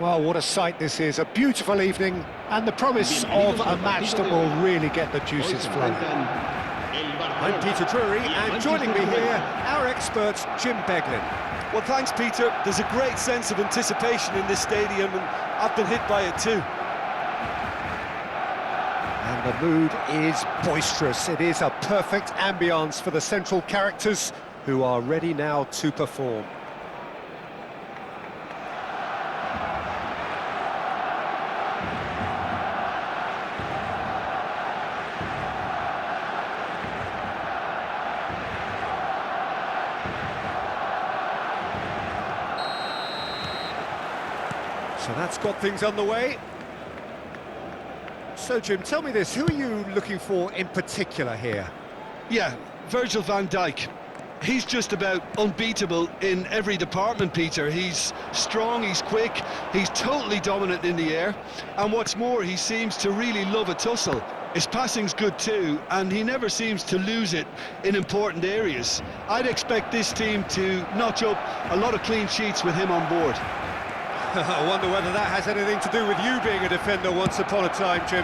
Well, what a sight this is. A beautiful evening and the promise of a match that will really get the juices flowing. I'm Peter Drury, and joining me here, our expert, Jim Beglin. Well, thanks, Peter. There's a great sense of anticipation in this stadium, and I've been hit by it too. And the mood is boisterous. It is a perfect ambience for the central characters who are ready now to perform. So that's got things underway. So, Jim, tell me this, who are you looking for in particular here? Yeah, Virgil van Dijk. He's just about unbeatable in every department, Peter. He's strong, he's quick, he's totally dominant in the air. And what's more, he seems to really love a tussle. His passing's good too, and he never seems to lose it in important areas. I'd expect this team to notch up a lot of clean sheets with him on board. I wonder whether that has anything to do with you being a defender once upon a time, Jim.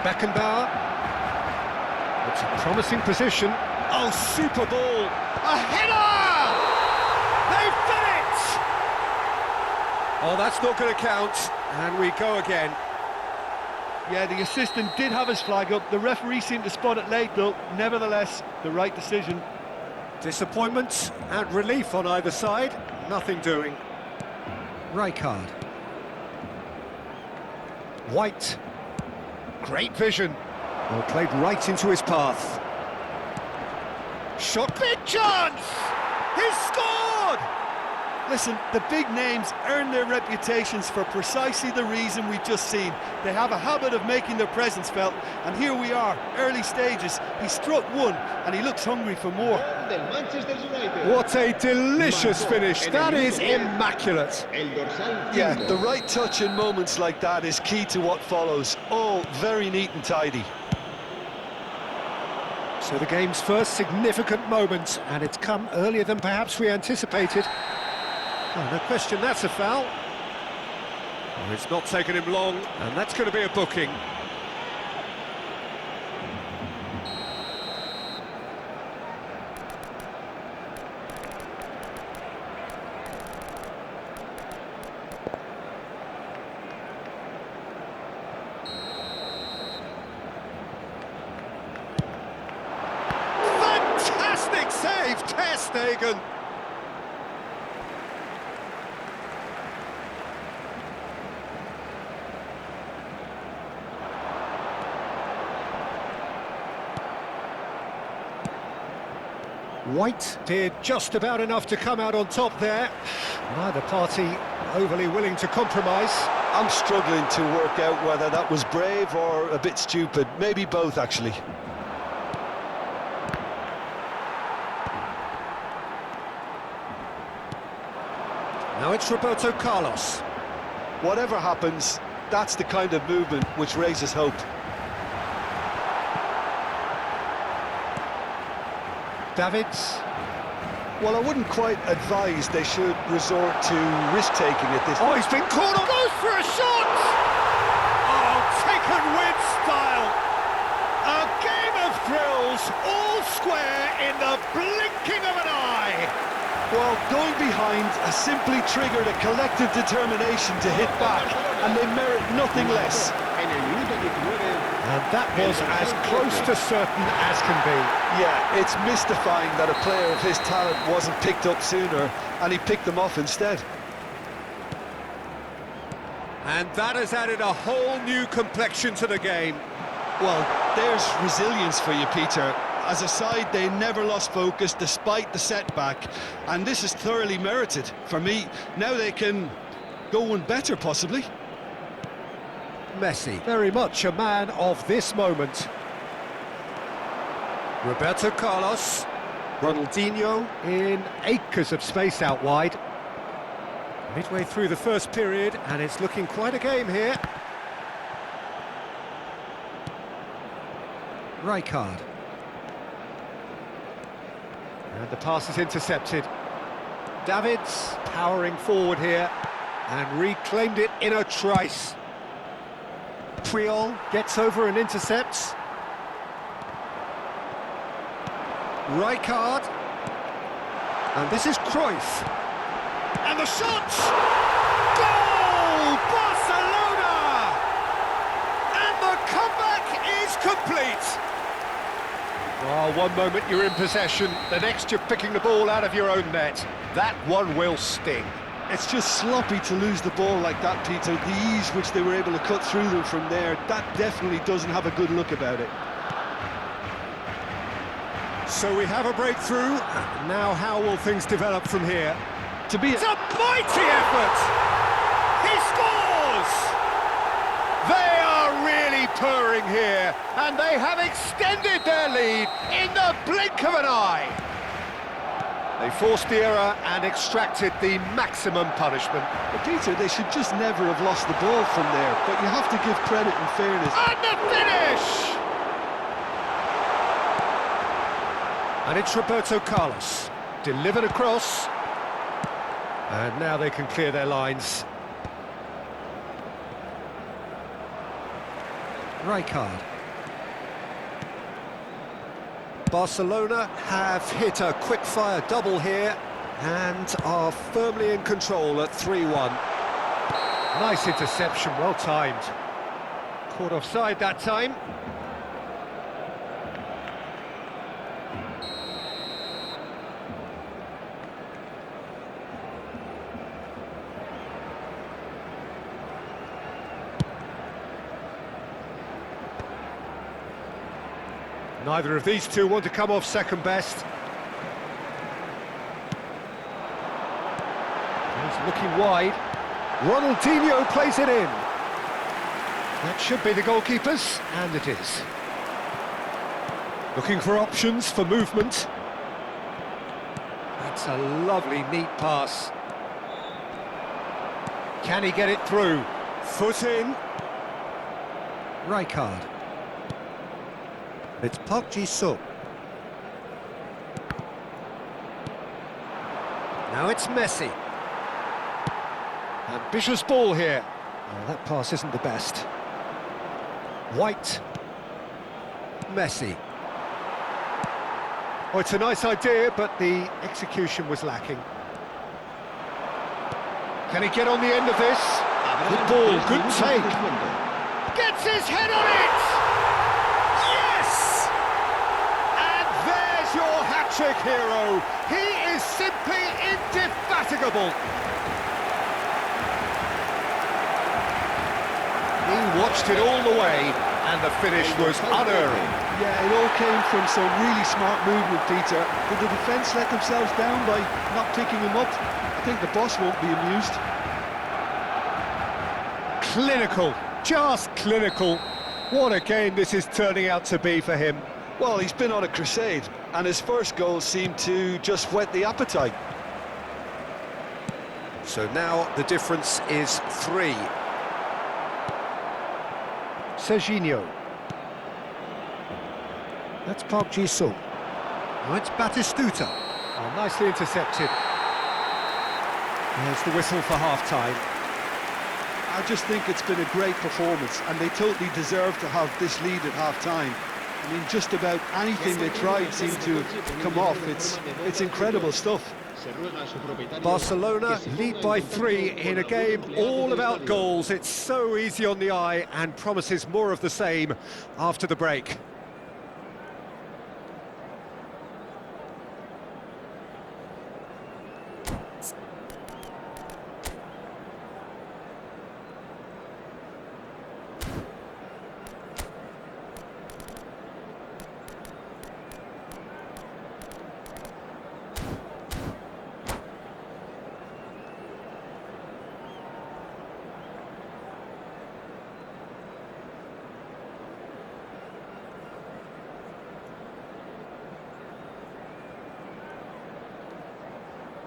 Beckenbauer. It's a promising position. Oh, super ball. A header! They've done it! Oh, that's not going to count. And we go again. Yeah, the assistant did have his flag up. The referee seemed to spot it late, though. Nevertheless, the right decision. Disappointment and relief on either side. Nothing doing. Rijkaard. White. Great vision. Well, played right into his path. Shot. Big chance! He's scored! Listen, the big names earn their reputations for precisely the reason we've just seen. They have a habit of making their presence felt, and here we are, early stages. He struck one, and he looks hungry for more. What a delicious finish. That is immaculate. Yeah, the right touch in moments like that is key to what follows. All very neat and tidy. So the game's first significant moment, and it's come earlier than perhaps we anticipated. Oh, no question, that's a foul. Oh, it's not taken him long, and that's going to be a booking. Fantastic save, Ter Stegen. White did just about enough to come out on top there. Neither party overly willing to compromise. I'm struggling to work out whether that was brave or a bit stupid. Maybe both, actually. Now it's Roberto Carlos. Whatever happens, that's the kind of movement which raises hope. Davids. Well, I wouldn't quite advise they should resort to risk-taking at this point. Oh, he's been caught on. Goes for a shot! Oh, taken with style. A game of thrills, all square in the blinking of an eye. Well, going behind has simply triggered a collective determination to hit back, and they merit nothing less. And that was as close to certain as can be. Yeah, it's mystifying that a player of his talent wasn't picked up sooner, and he picked them off instead. And that has added a whole new complexion to the game. Well, there's resilience for you, Peter. As a side, they never lost focus despite the setback, and this is thoroughly merited. For me, now they can go one better, possibly. Messi, very much a man of this moment. Roberto Carlos, Ronaldinho in acres of space out wide. Midway through the first period, and it's looking quite a game here. Rijkaard. And the pass is intercepted. Davids powering forward here and reclaimed it in a trice. Puyol gets over and intercepts. Rijkaard. And this is Cruyff. And the shot! Goal! Barcelona! And the comeback is complete. Oh, one moment you're in possession, the next you're picking the ball out of your own net. That one will sting. It's just sloppy to lose the ball like that, Peter. The ease which they were able to cut through them from there, that definitely doesn't have a good look about it. So we have a breakthrough. Now how will things develop from here? It's a mighty effort! He scores! They are really purring here, and they have extended their lead in the blink of an eye. They forced the error and extracted the maximum punishment. But Peter, they should just never have lost the ball from there, but you have to give credit and fairness. And the finish! And it's Roberto Carlos, delivered across. And now they can clear their lines. Rijkaard. Barcelona have hit a quick-fire double here and are firmly in control at 3-1. Nice interception, well timed. Caught offside that time. Neither of these two want to come off second best. He's looking wide. Ronaldinho plays it in. That should be the goalkeepers, and it is. Looking for options for movement. That's a lovely, neat pass. Can he get it through? Foot in. Rijkaard. It's Park Ji-sung. Now it's Messi. Ambitious ball here. Oh, that pass isn't the best. White. Messi. Oh, it's a nice idea, but the execution was lacking. Can he get on the end of this? Good ball, good take. Gets his head on it! Yes! And there's your hat-trick hero. He is simply indefatigable. He watched it all the way, and the finish was unerring. Yeah, it all came from some really smart movement, Peter. Did the defence let themselves down by not picking him up? I think the boss won't be amused. Clinical, just clinical. What a game this is turning out to be for him. Well, he's been on a crusade, and his first goal seemed to just whet the appetite. So now the difference is 3. Serginho. That's Park Ji-sung. Now it's Batistuta. Oh, nicely intercepted. There's the whistle for half-time. I just think it's been a great performance, and they totally deserve to have this lead at half-time. I mean, just about anything they tried seemed to have come off. It's incredible stuff. Barcelona lead by 3 in a game all about goals. It's so easy on the eye and promises more of the same after the break.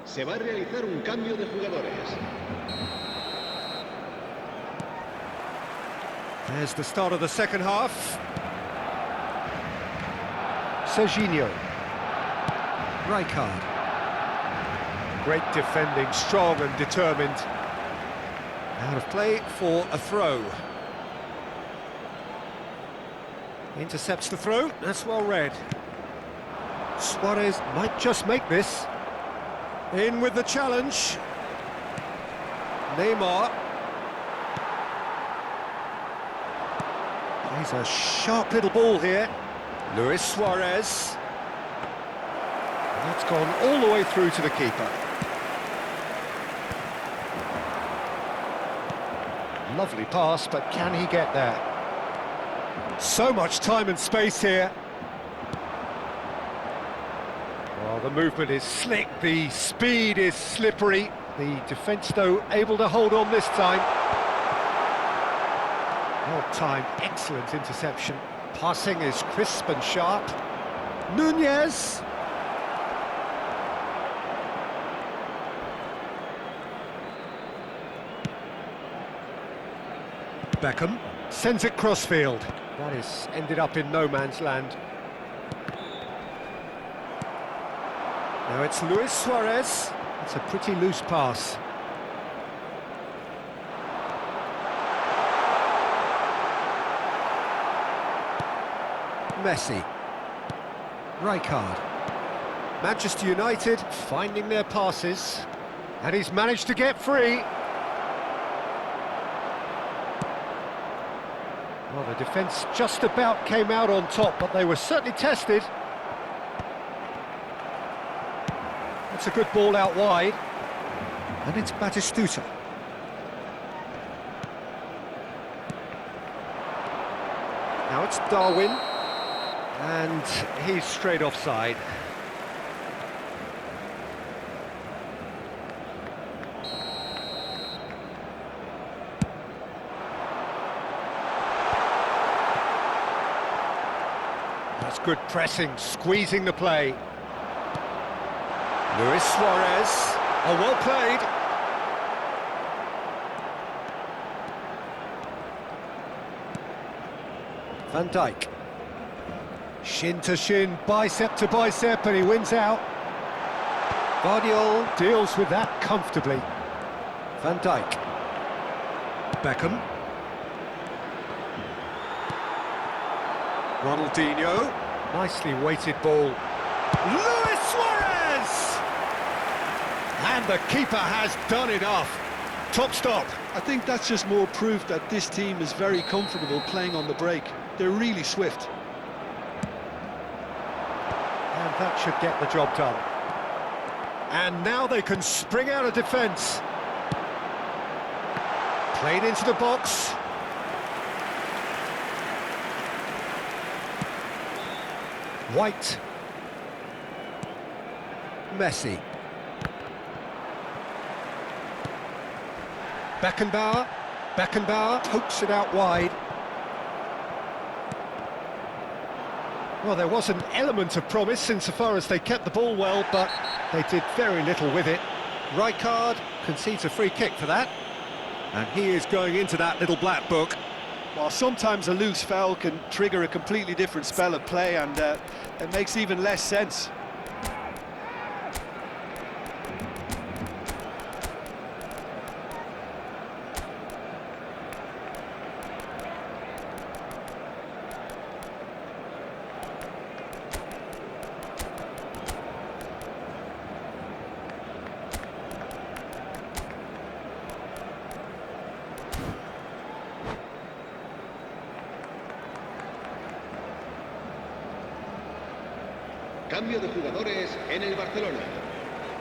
Se va a realizar un cambio de jugadores. There's the start of the second half. Serginho. Rijkaard. Great defending, strong and determined. Out of play for a throw. Intercepts the throw, that's well read. Suarez might just make this. In with the challenge. Neymar. Plays a sharp little ball here. Luis Suarez. That's gone all the way through to the keeper. Lovely pass, but can he get there? So much time and space here. Well, the movement is slick, the speed is slippery. The defence, though, able to hold on this time. Well-timed, excellent interception. Passing is crisp and sharp. Nunez. Beckham sends it crossfield. That is ended up in no man's land. Now it's Luis Suarez. It's a pretty loose pass. Messi. Rijkaard. Manchester United finding their passes. And he's managed to get free. Well, the defence just about came out on top, but they were certainly tested. It's a good ball out wide. And it's Batistuta. Now it's Darwin. And he's straight offside. That's good pressing, squeezing the play. Luis Suarez, oh, well played. Van Dijk. Shin to shin, bicep to bicep, and he wins out. Guardiola deals with that comfortably. Van Dijk. Beckham. Ronaldinho. Nicely weighted ball. Luis Suarez! And the keeper has done enough. Top stop. I think that's just more proof that this team is very comfortable playing on the break. They're really swift. And that should get the job done. And now they can spring out of defence. Played into the box. White. Messi. Beckenbauer pokes it out wide. Well, there was an element of promise insofar as they kept the ball well, but they did very little with it. Rijkaard concedes a free kick for that, and he is going into that little black book. While sometimes a loose foul can trigger a completely different spell of play, and it makes even less sense. Cambio de jugadores en el Barcelona.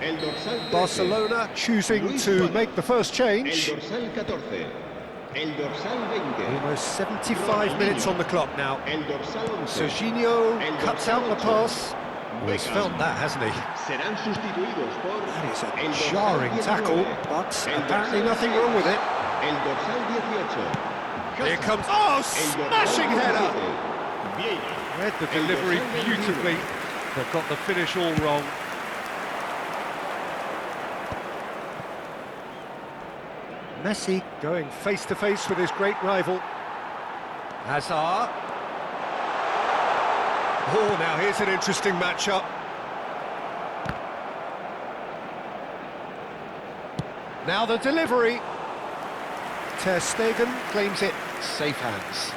El dorsal 13. Barcelona choosing to make the first change. El dorsal 14. El dorsal 20. Almost 75 minutes on the clock now. El dorsal 11. Serginho El cuts dorsal out the 8. pass. Well, he's felt that, hasn't he? Serán sustituidos por That is el a dorsal tackle, 19. but El apparently dorsal nothing wrong with it. El dorsal 18. Here comes... Oh, El dorsal smashing header! 17. Bien. Read the El delivery dorsal 21. beautifully, but got the finish all wrong. Messi going face-to-face with his great rival. Hazard. Oh, now here's an interesting matchup. Now the delivery. Ter Stegen claims it. Safe hands.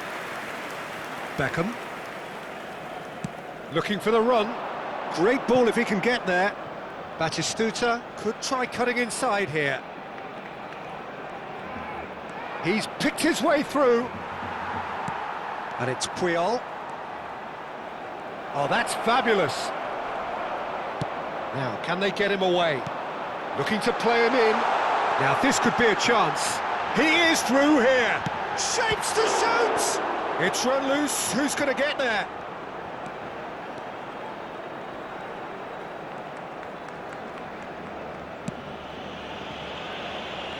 Beckham. Looking for the run. Great ball if he can get there. Batistuta could try cutting inside here. He's picked his way through. And it's Puyol. Oh, that's fabulous. Now, can they get him away? Looking to play him in. Now, this could be a chance. He is through here. Shapes to shoot. It's run loose. Who's going to get there?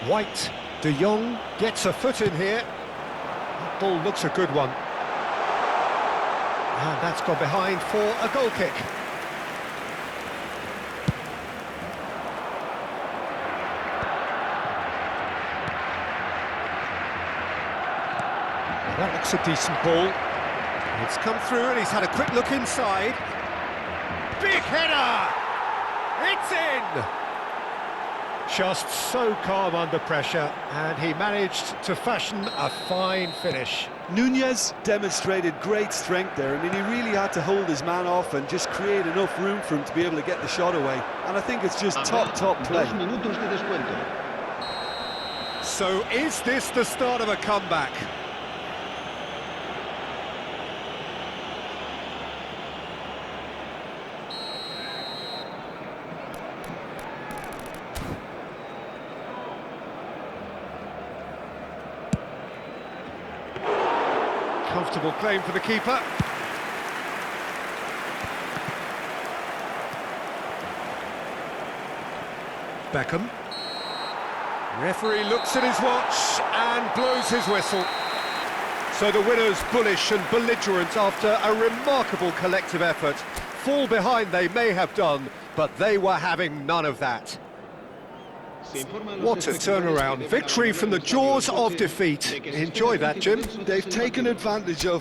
White. De Jong gets a foot in here. That ball looks a good one. And that's gone behind for a goal kick. Well, that looks a decent ball. It's come through and he's had a quick look inside. Big header! It's in! Just so calm under pressure, and he managed to fashion a fine finish. Nunez demonstrated great strength there. I mean, he really had to hold his man off and just create enough room for him to be able to get the shot away. And I think it's just top play. 2 minutos de descuento. So is this the start of a comeback? Comfortable claim for the keeper. Beckham. Referee looks at his watch and blows his whistle. So the winners bullish and belligerent after a remarkable collective effort. Fall behind they may have done, but they were having none of that. What a turnaround. Victory from the jaws of defeat. Enjoy that, Jim. They've taken advantage of